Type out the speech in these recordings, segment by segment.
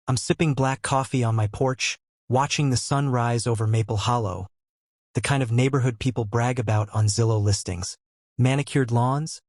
I'm sipping black coffee on my porch, watching the sun rise over Maple Hollow, the kind of neighborhood people brag about on Zillow listings. Manicured lawns,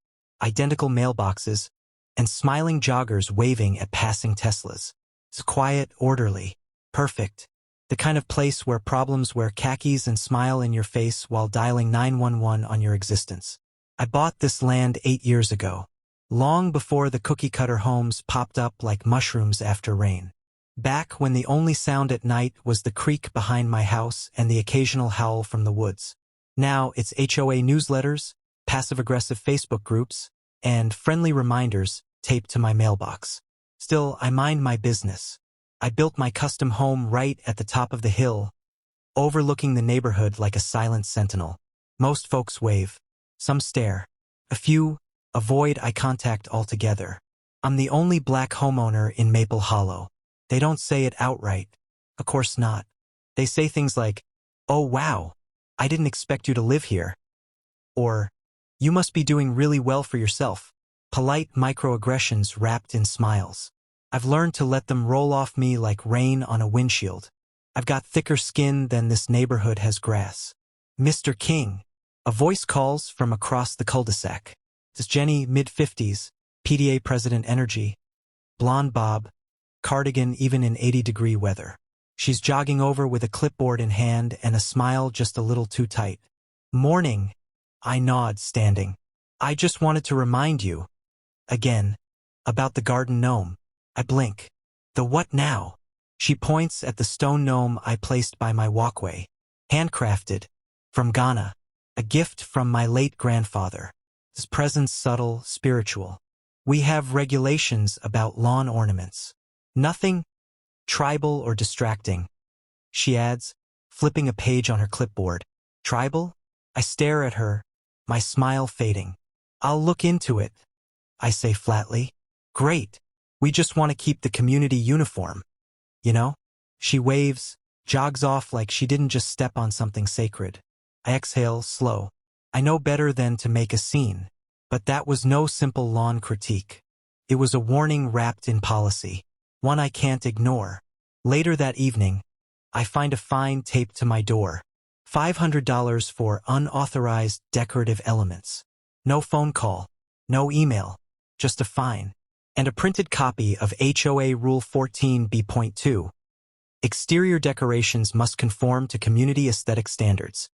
identical mailboxes, and smiling joggers waving at passing Teslas. It's quiet, orderly, perfect. The kind of place where problems wear khakis and smile in your face while dialing 911 on your existence. I bought this land 8 years ago, long before the cookie-cutter homes popped up like mushrooms after rain. Back when the only sound at night was the creak behind my house and the occasional howl from the woods. Now it's HOA newsletters, passive-aggressive Facebook groups, and friendly reminders taped to my mailbox. Still, I mind my business. I built my custom home right at the top of the hill, overlooking the neighborhood like a silent sentinel. Most folks wave. Some stare. A few avoid eye contact altogether. I'm the only black homeowner in Maple Hollow. They don't say it outright. Of course not. They say things like, "Oh wow, I didn't expect you to live here." Or, "You must be doing really well for yourself." Polite microaggressions wrapped in smiles. I've learned to let them roll off me like rain on a windshield. I've got thicker skin than this neighborhood has grass. "Mr. King," a voice calls from across the cul-de-sac. It's Jenny, mid-50s, PDA President Energy, blonde bob, cardigan even in 80-degree weather. She's jogging over with a clipboard in hand and a smile just a little too tight. "Morning," I nod, standing. "I just wanted to remind you, again, about the garden gnome." I blink. "The what now?" She points at the stone gnome I placed by my walkway. "Handcrafted. From Ghana. A gift from my late grandfather. His presence subtle, spiritual. We have regulations about lawn ornaments. Nothing tribal or distracting." She adds, flipping a page on her clipboard. "Tribal?" I stare at her, my smile fading. "I'll look into it," I say flatly. "Great. We just want to keep the community uniform. You know?" She waves, jogs off like she didn't just step on something sacred. I exhale, slow. I know better than to make a scene. But that was no simple lawn critique. It was a warning wrapped in policy. One I can't ignore. Later that evening, I find a fine taped to my door. $500 for unauthorized decorative elements. No phone call, no email, just a fine. And a printed copy of HOA Rule 14b.2. Exterior decorations must conform to community aesthetic standards.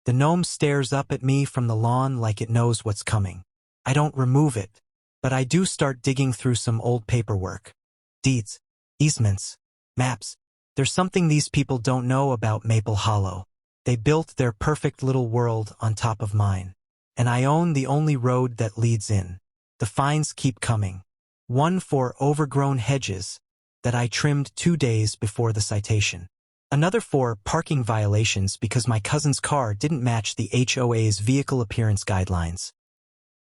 The gnome stares up at me from the lawn like it knows what's coming. I don't remove it, but I do start digging through some old paperwork. Deeds, easements, maps. There's something these people don't know about Maple Hollow. They built their perfect little world on top of mine. And I own the only road that leads in. The fines keep coming. One for overgrown hedges that I trimmed 2 days before the citation. Another for parking violations because my cousin's car didn't match the HOA's vehicle appearance guidelines.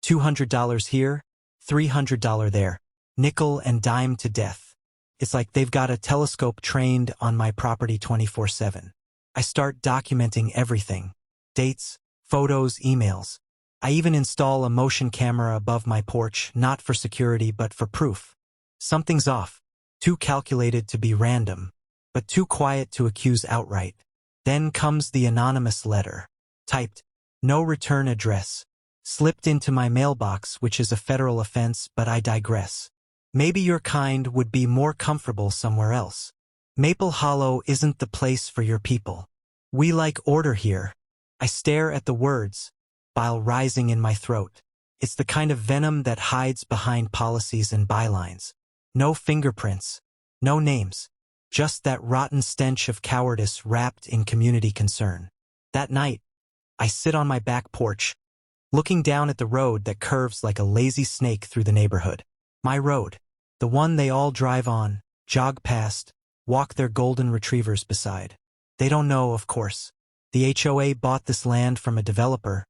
$200 here, $300 there. Nickel and dime to death. It's like they've got a telescope trained on my property 24/7. I start documenting everything. Dates, photos, emails. I even install a motion camera above my porch, not for security but for proof. Something's off. Too calculated to be random, but too quiet to accuse outright. Then comes the anonymous letter. Typed, "No return address." Slipped into my mailbox, which is a federal offense, but I digress. Maybe your kind would be more comfortable somewhere else. Maple Hollow isn't the place for your people. We like order here. I stare at the words, bile rising in my throat. It's the kind of venom that hides behind policies and bylines. No fingerprints, no names, just that rotten stench of cowardice wrapped in community concern. That night, I sit on my back porch, looking down at the road that curves like a lazy snake through the neighborhood. My road, the one they all drive on, jog past, walk their golden retrievers beside. They don't know, of course. The HOA bought this land from a developer,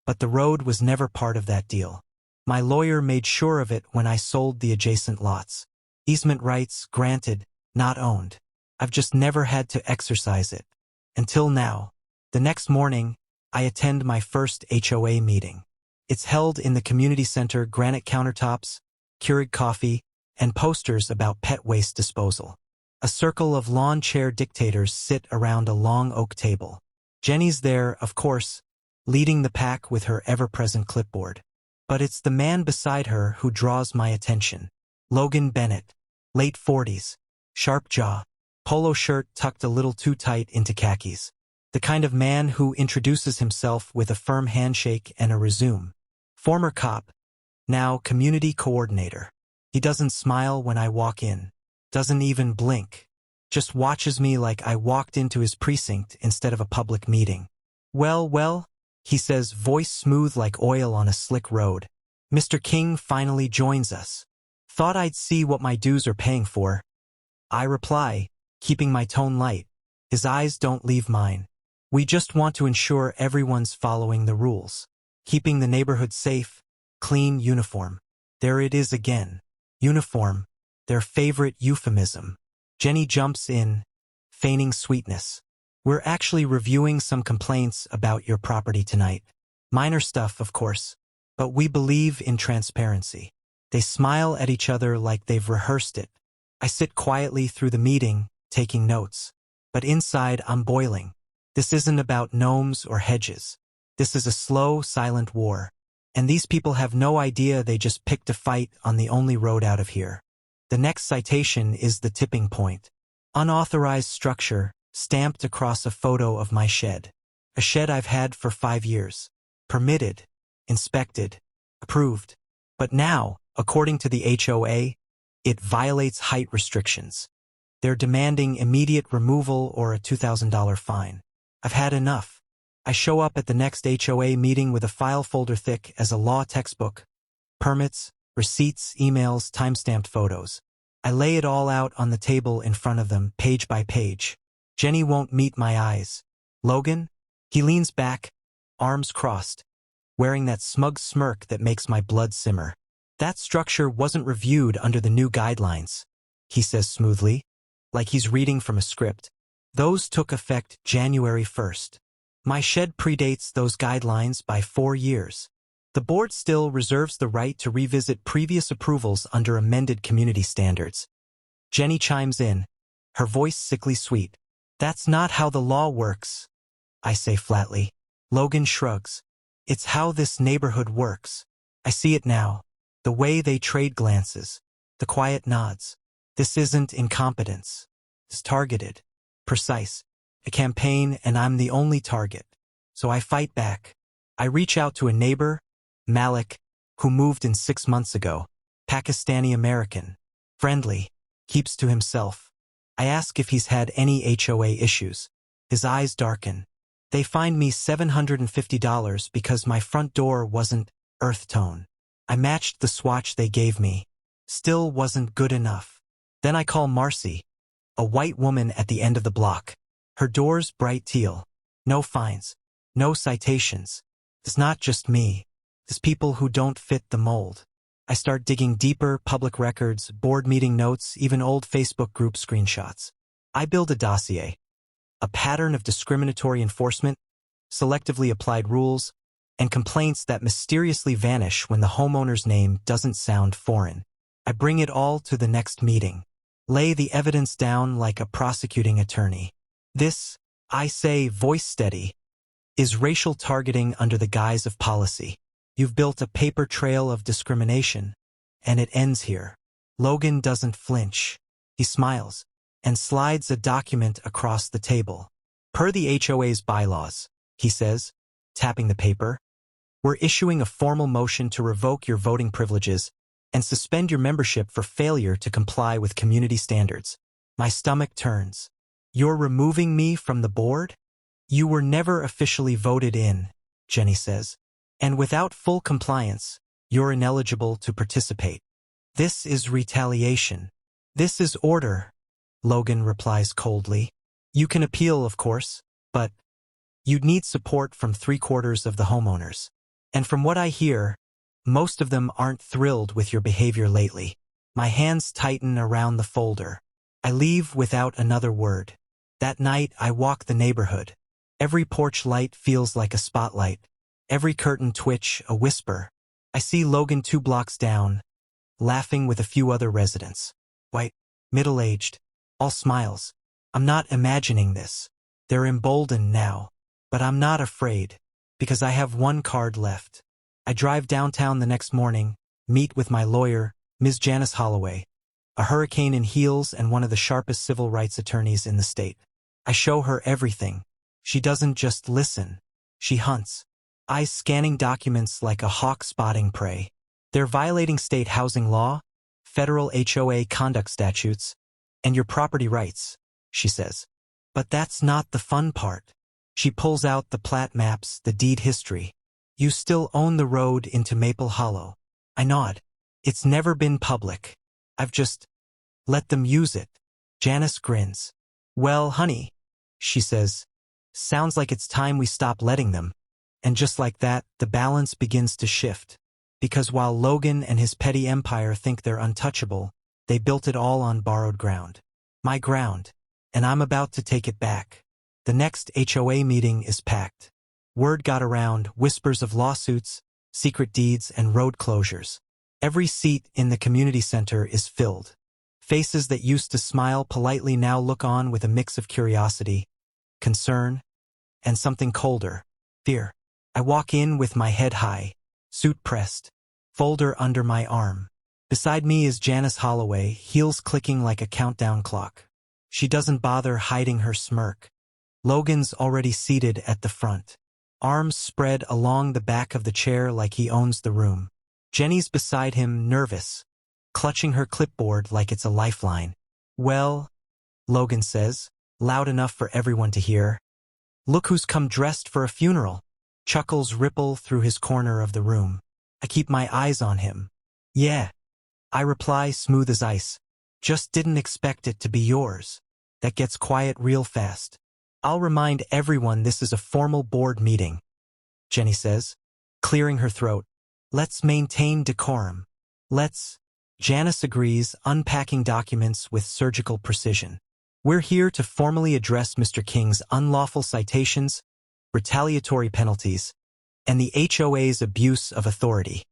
but the road was never part of that deal. My lawyer made sure of it when I sold the adjacent lots. Easement rights granted, not owned. I've just never had to exercise it. Until now. The next morning, I attend my first HOA meeting. It's held in the community center, granite countertops, Keurig coffee, and posters about pet waste disposal. A circle of lawn chair dictators sit around a long oak table. Jenny's there, of course, leading the pack with her ever-present clipboard. But it's the man beside her who draws my attention. Logan Bennett, late 40s, sharp jaw, polo shirt tucked a little too tight into khakis. The kind of man who introduces himself with a firm handshake and a resume. Former cop, now community coordinator. He doesn't smile when I walk in, doesn't even blink, just watches me like I walked into his precinct instead of a public meeting. Well, he says, voice smooth like oil on a slick road. Mr. King finally joins us. Thought I'd see what my dues are paying for. I reply, keeping my tone light. His eyes don't leave mine. We just want to ensure everyone's following the rules. Keeping the neighborhood safe, clean, uniform. There it is again. Uniform, their favorite euphemism. Jenny jumps in, feigning sweetness. We're actually reviewing some complaints about your property tonight. Minor stuff, of course, but we believe in transparency. They smile at each other like they've rehearsed it. I sit quietly through the meeting, taking notes. But inside, I'm boiling. This isn't about gnomes or hedges. This is a slow, silent war. And these people have no idea they just picked a fight on the only road out of here. The next citation is the tipping point. Unauthorized structure, stamped across a photo of my shed. A shed I've had for 5 years. Permitted, inspected, approved. But now, according to the HOA, it violates height restrictions. They're demanding immediate removal or a $2,000 fine. I've had enough. I show up at the next HOA meeting with a file folder thick as a law textbook. Permits, receipts, emails, timestamped photos. I lay it all out on the table in front of them, page by page. Jenny won't meet my eyes. Logan? He leans back, arms crossed, wearing that smug smirk that makes my blood simmer. That structure wasn't reviewed under the new guidelines, he says smoothly, like he's reading from a script. Those took effect January 1st. My shed predates those guidelines by 4 years. The board still reserves the right to revisit previous approvals under amended community standards. Jenny chimes in, her voice sickly sweet. That's not how the law works, I say flatly. Logan shrugs. It's how this neighborhood works. I see it now. The way they trade glances. The quiet nods. This isn't incompetence. It's targeted. Precise. A campaign, and I'm the only target. So I fight back. I reach out to a neighbor, Malik, who moved in 6 months ago. Pakistani-American. Friendly. Keeps to himself. I ask if he's had any HOA issues. His eyes darken. They fined me $750 because my front door wasn't earth tone. I matched the swatch they gave me. Still wasn't good enough. Then I call Marcy, a white woman at the end of the block. Her door's bright teal. No fines. No citations. It's not just me. It's people who don't fit the mold. I start digging deeper, public records, board meeting notes, even old Facebook group screenshots. I build a dossier. A pattern of discriminatory enforcement, selectively applied rules, and complaints that mysteriously vanish when the homeowner's name doesn't sound foreign. I bring it all to the next meeting. Lay the evidence down like a prosecuting attorney. This, I say, voice steady, is racial targeting under the guise of policy. You've built a paper trail of discrimination, and it ends here. Logan doesn't flinch. He smiles and slides a document across the table. Per the HOA's bylaws, he says, tapping the paper, we're issuing a formal motion to revoke your voting privileges and suspend your membership for failure to comply with community standards. My stomach turns. You're removing me from the board? You were never officially voted in, Jenny says. And without full compliance, you're ineligible to participate. This is retaliation. This is order, Logan replies coldly. You can appeal, of course, but you'd need support from 3/4 of the homeowners. And from what I hear, most of them aren't thrilled with your behavior lately. My hands tighten around the folder. I leave without another word. That night, I walk the neighborhood. Every porch light feels like a spotlight. Every curtain twitch, a whisper. I see Logan 2 blocks down, laughing with a few other residents. White, middle-aged, All smiles. I'm not imagining this. They're emboldened now. But I'm not afraid. Because I have one card left. I drive downtown the next morning, meet with my lawyer, Ms. Janice Holloway, a hurricane in heels and one of the sharpest civil rights attorneys in the state. I show her everything. She doesn't just listen. She hunts. Eyes scanning documents like a hawk spotting prey. They're violating state housing law, federal HOA conduct statutes, and your property rights, she says. But that's not the fun part. She pulls out the plat maps, the deed history. You still own the road into Maple Hollow. I nod. It's never been public. I've just let them use it. Janice grins. Well, honey, she says, sounds like it's time we stop letting them. And just like that, the balance begins to shift. Because while Logan and his petty empire think they're untouchable, they built it all on borrowed ground. My ground. And I'm about to take it back. The next HOA meeting is packed. Word got around, whispers of lawsuits, secret deeds, and road closures. Every seat in the community center is filled. Faces that used to smile politely now look on with a mix of curiosity, concern, and something colder, fear. I walk in with my head high, suit pressed, folder under my arm. Beside me is Janice Holloway, heels clicking like a countdown clock. She doesn't bother hiding her smirk. Logan's already seated at the front, arms spread along the back of the chair like he owns the room. Jenny's beside him, nervous, clutching her clipboard like it's a lifeline. Well, Logan says, loud enough for everyone to hear. Look who's come dressed for a funeral. Chuckles ripple through his corner of the room. I keep my eyes on him. Yeah. I reply, smooth as ice. Just didn't expect it to be yours. That gets quiet real fast. I'll remind everyone this is a formal board meeting, Jenny says, clearing her throat. Let's maintain decorum. Janice agrees, unpacking documents with surgical precision. We're here to formally address Mr. King's unlawful citations, retaliatory penalties, and the HOA's abuse of authority.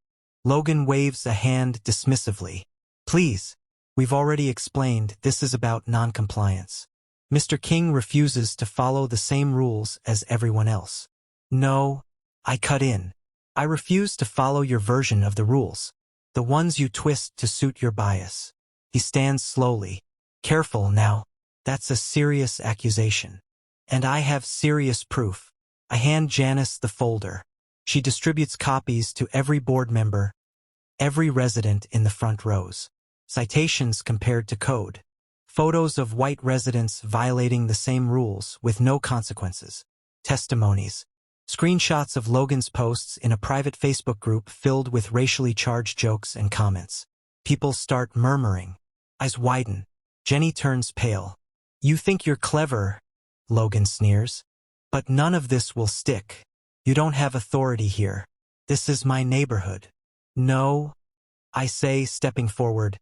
Logan waves a hand dismissively. Please, we've already explained this is about noncompliance. Mr. King refuses to follow the same rules as everyone else. No, I cut in. I refuse to follow your version of the rules, the ones you twist to suit your bias. He stands slowly. Careful now, that's a serious accusation. And I have serious proof. I hand Janice the folder. She distributes copies to every board member, every resident in the front rows. Citations compared to code. Photos of white residents violating the same rules with no consequences. Testimonies. Screenshots of Logan's posts in a private Facebook group filled with racially charged jokes and comments. People start murmuring. Eyes widen. Jenny turns pale. You think you're clever, Logan sneers. But none of this will stick. You don't have authority here. This is my neighborhood. No, I say, stepping forward.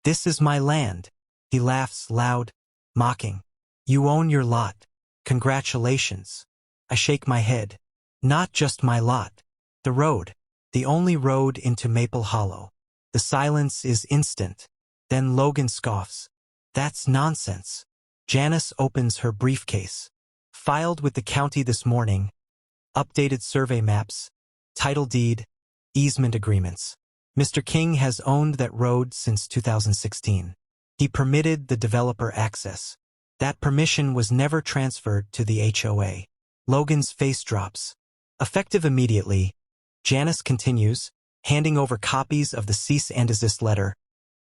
This is my land. He laughs loud, mocking. You own your lot. Congratulations. I shake my head. Not just my lot. The road. The only road into Maple Hollow. The silence is instant. Then Logan scoffs. That's nonsense. Janice opens her briefcase. Filed with the county this morning. Updated survey maps. Title deed. Easement agreements. Mr. King has owned that road since 2016. He permitted the developer access. That permission was never transferred to the HOA. Logan's face drops. Effective immediately, Janice continues, handing over copies of the cease and desist letter.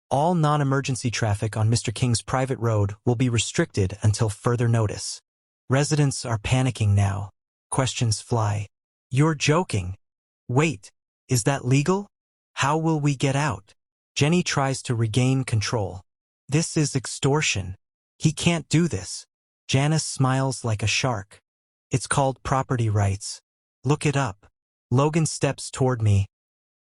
All non-emergency traffic on Mr. King's private road will be restricted until further notice. Residents are panicking now. Questions fly. You're joking. Wait, is that legal? How will we get out? Jenny tries to regain control. This is extortion. He can't do this. Janice smiles like a shark. It's called property rights. Look it up. Logan steps toward me,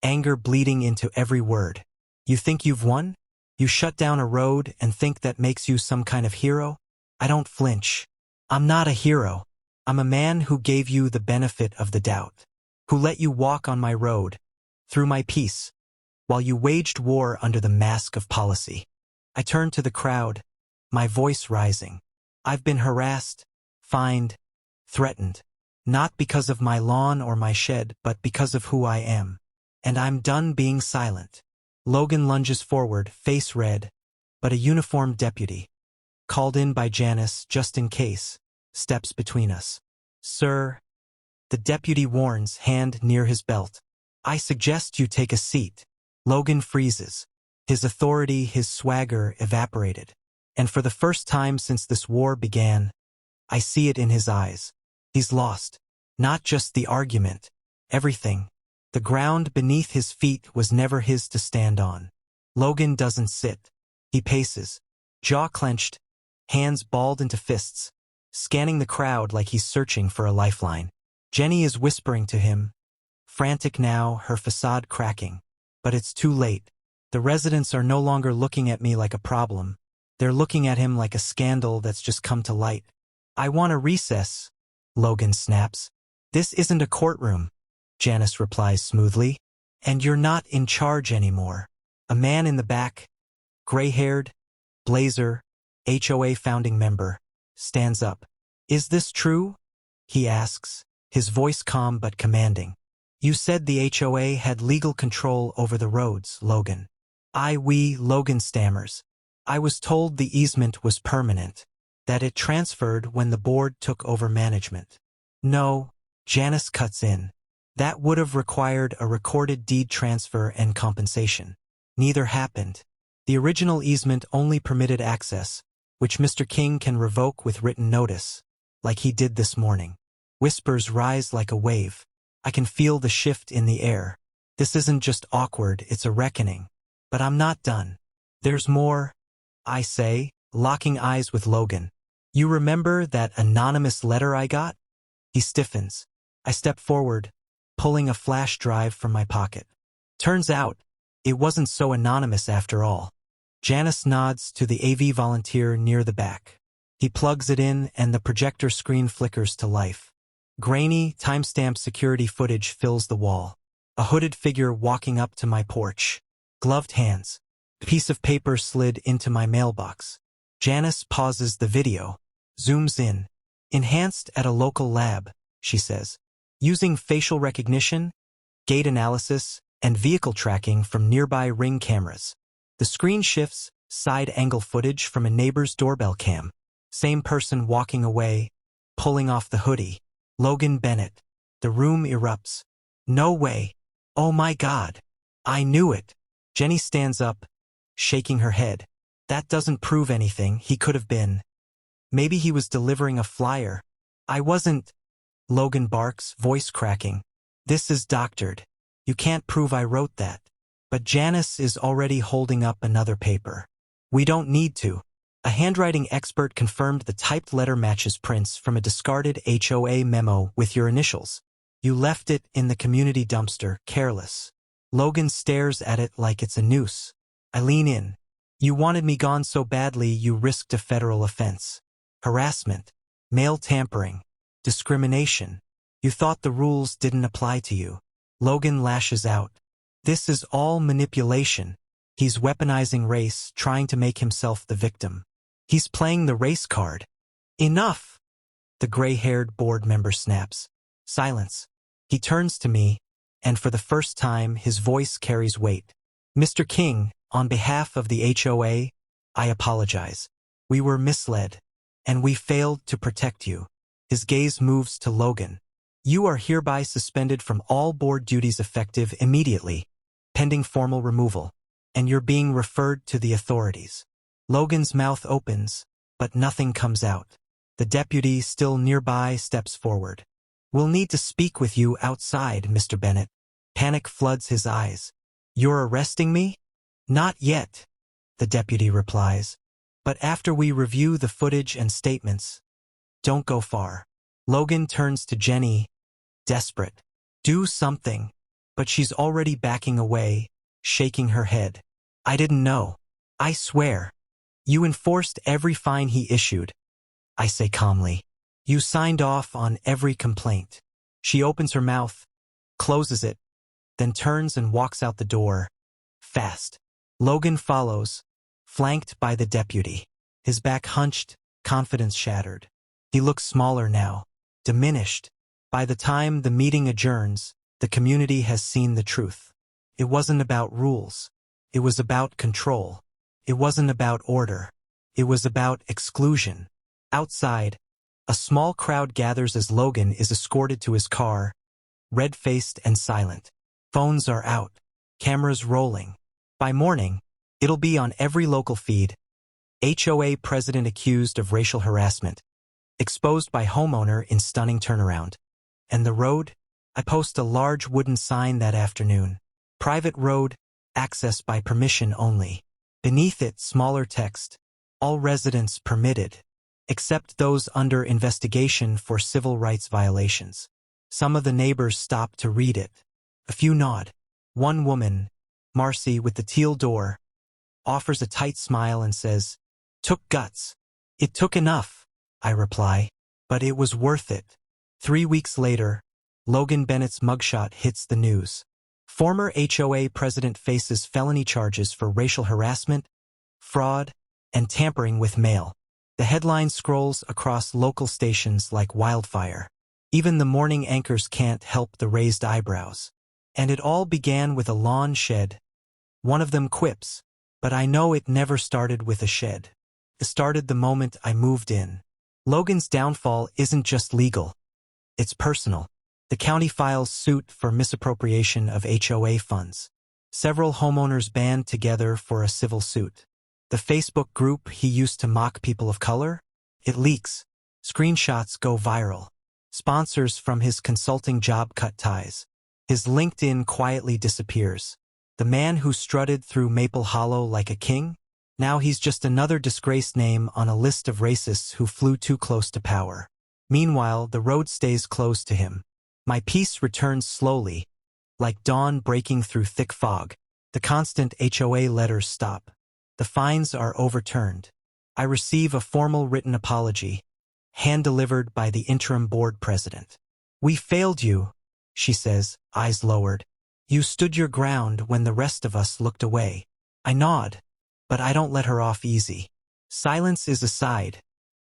anger bleeding into every word. You think you've won? You shut down a road and think that makes you some kind of hero? I don't flinch. I'm not a hero. I'm a man who gave you the benefit of the doubt, who let you walk on my road, through my peace, while you waged war under the mask of policy. I turn to the crowd. my voice rising. I've been harassed, fined, threatened. Not because of my lawn or my shed, but because of who I am. And I'm done being silent. Logan lunges forward, face red, but a uniformed deputy, called in by Janice just in case, steps between us. Sir, the deputy warns, hand near his belt. I suggest you take a seat. Logan freezes. His authority, his swagger evaporated. And for the first time since this war began, I see it in his eyes. He's lost. Not just the argument. Everything. The ground beneath his feet was never his to stand on. Logan doesn't sit. He paces. Jaw clenched, hands balled into fists, scanning the crowd like he's searching for a lifeline. Jenny is whispering to him, frantic now, her facade cracking. But it's too late. The residents are no longer looking at me like a problem. They're looking at him like a scandal that's just come to light. I want a recess, Logan snaps. This isn't a courtroom, Janice replies smoothly. And you're not in charge anymore. A man in the back, gray-haired, blazer, HOA founding member, stands up. Is this true? He asks, his voice calm but commanding. You said the HOA had legal control over the roads, Logan. Logan stammers. I was told the easement was permanent, that it transferred when the board took over management. No, Janice cuts in. That would have required a recorded deed transfer and compensation. Neither happened. The original easement only permitted access, which Mr. King can revoke with written notice, like he did this morning. Whispers rise like a wave. I can feel the shift in the air. This isn't just awkward, it's a reckoning. But I'm not done. There's more, I say, locking eyes with Logan. You remember that anonymous letter I got? He stiffens. I step forward, pulling a flash drive from my pocket. Turns out, it wasn't so anonymous after all. Janice nods to the AV volunteer near the back. He plugs it in and the projector screen flickers to life. Grainy, timestamped security footage fills the wall. A hooded figure walking up to my porch. Gloved hands. A piece of paper slid into my mailbox. Janice pauses the video, zooms in. Enhanced at a local lab, she says. Using facial recognition, gait analysis, and vehicle tracking from nearby Ring cameras. The screen shifts, side-angle footage from a neighbor's doorbell cam. Same person walking away, pulling off the hoodie. Logan Bennett. The room erupts. No way. Oh my God. I knew it. Jenny stands up, shaking her head. That doesn't prove anything. He could have been. Maybe he was delivering a flyer. I wasn't. Logan barks, voice cracking. This is doctored. You can't prove I wrote that. But Janice is already holding up another paper. We don't need to. A handwriting expert confirmed the typed letter matches prints from a discarded HOA memo with your initials. You left it in the community dumpster, careless. Logan stares at it like it's a noose. I lean in. You wanted me gone so badly you risked a federal offense. Harassment. Mail tampering. Discrimination. You thought the rules didn't apply to you. Logan lashes out. This is all manipulation. He's weaponizing race, trying to make himself the victim. He's playing the race card. Enough! The gray-haired board member snaps. Silence. He turns to me, and for the first time his voice carries weight. Mr. King, on behalf of the HOA, I apologize. We were misled, and we failed to protect you. His gaze moves to Logan. You are hereby suspended from all board duties effective immediately, pending formal removal, and you're being referred to the authorities. Logan's mouth opens, but nothing comes out. The deputy, still nearby, steps forward. We'll need to speak with you outside, Mr. Bennett. Panic floods his eyes. You're arresting me? Not yet, the deputy replies. But after we review the footage and statements. Don't go far. Logan turns to Jenny, desperate. Do something. But she's already backing away, shaking her head. I didn't know. I swear. You enforced every fine he issued, I say calmly. You signed off on every complaint. She opens her mouth, closes it, then turns and walks out the door, fast. Logan follows, flanked by the deputy. His back hunched, confidence shattered. He looks smaller now, diminished. By the time the meeting adjourns, the community has seen the truth. It wasn't about rules. It was about control. It wasn't about order. It was about exclusion. Outside, a small crowd gathers as Logan is escorted to his car, red-faced and silent. Phones are out, cameras rolling. By morning, it'll be on every local feed. HOA president accused of racial harassment, exposed by homeowner in stunning turnaround. And the road? I post a large wooden sign that afternoon. Private road, access by permission only. Beneath it, smaller text. All residents permitted, except those under investigation for civil rights violations. Some of the neighbors stop to read it. A few nod. One woman, Marcy with the teal door, offers a tight smile and says, "Took guts." "It took enough," I reply, "but it was worth it." 3 weeks later, Logan Bennett's mugshot hits the news. Former HOA president faces felony charges for racial harassment, fraud, and tampering with mail. The headline scrolls across local stations like wildfire. Even the morning anchors can't help the raised eyebrows. And it all began with a lawn shed. One of them quips, "But I know it never started with a shed. It started the moment I moved in." Logan's downfall isn't just legal. It's personal. The county files suit for misappropriation of HOA funds. Several homeowners band together for a civil suit. The Facebook group he used to mock people of color? It leaks. Screenshots go viral. Sponsors from his consulting job cut ties. His LinkedIn quietly disappears. The man who strutted through Maple Hollow like a king? Now he's just another disgraced name on a list of racists who flew too close to power. Meanwhile, the road stays closed to him. My peace returns slowly, like dawn breaking through thick fog. The constant HOA letters stop. The fines are overturned. I receive a formal written apology, hand-delivered by the interim board president. "We failed you," she says, eyes lowered. "You stood your ground when the rest of us looked away." I nod, but I don't let her off easy. "Silence is a side,"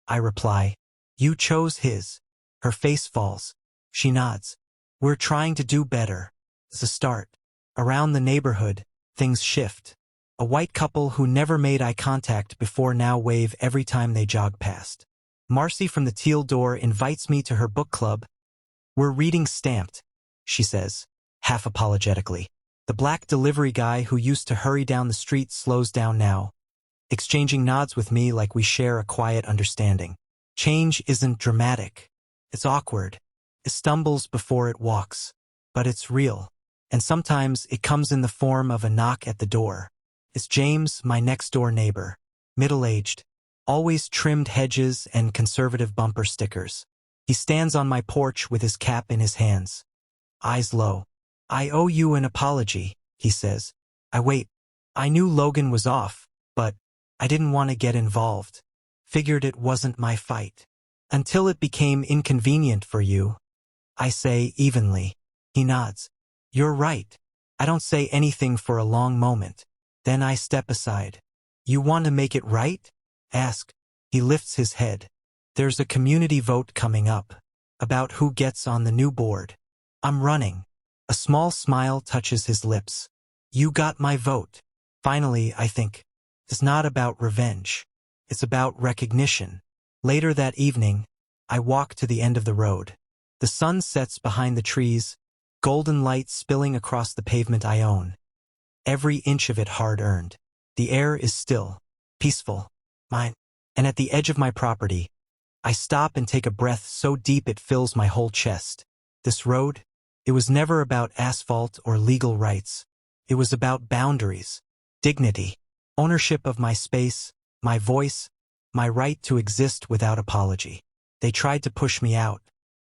I reply. "You chose his." Her face falls. She nods. "We're trying to do better." It's a start. Around the neighborhood, things shift. A white couple who never made eye contact before now wave every time they jog past. Marcy from the teal door invites me to her book club. "We're reading Stamped," she says, half apologetically. The black delivery guy who used to hurry down the street slows down now, exchanging nods with me like we share a quiet understanding. Change isn't dramatic. It's awkward. It stumbles before it walks. But it's real. And sometimes it comes in the form of a knock at the door. It's James, my next-door neighbor. Middle-aged. Always trimmed hedges and conservative bumper stickers. He stands on my porch with his cap in his hands. Eyes low. "I owe you an apology," he says. I wait. I knew Logan was off, but I didn't want to get involved. Figured it wasn't my fight. "Until it became inconvenient for you," I say evenly. He nods. "You're right." I don't say anything for a long moment. Then I step aside. "You want to make it right?" Ask. He lifts his head. "There's a community vote coming up about who gets on the new board. I'm running." A small smile touches his lips. "You got my vote." Finally, I think. It's not about revenge. It's about recognition. Later that evening, I walk to the end of the road. The sun sets behind the trees, golden light spilling across the pavement I own. Every inch of it hard-earned. The air is still, peaceful, mine. And at the edge of my property, I stop and take a breath so deep it fills my whole chest. This road, it was never about asphalt or legal rights. It was about boundaries, dignity, ownership of my space, my voice, my right to exist without apology. They tried to push me out.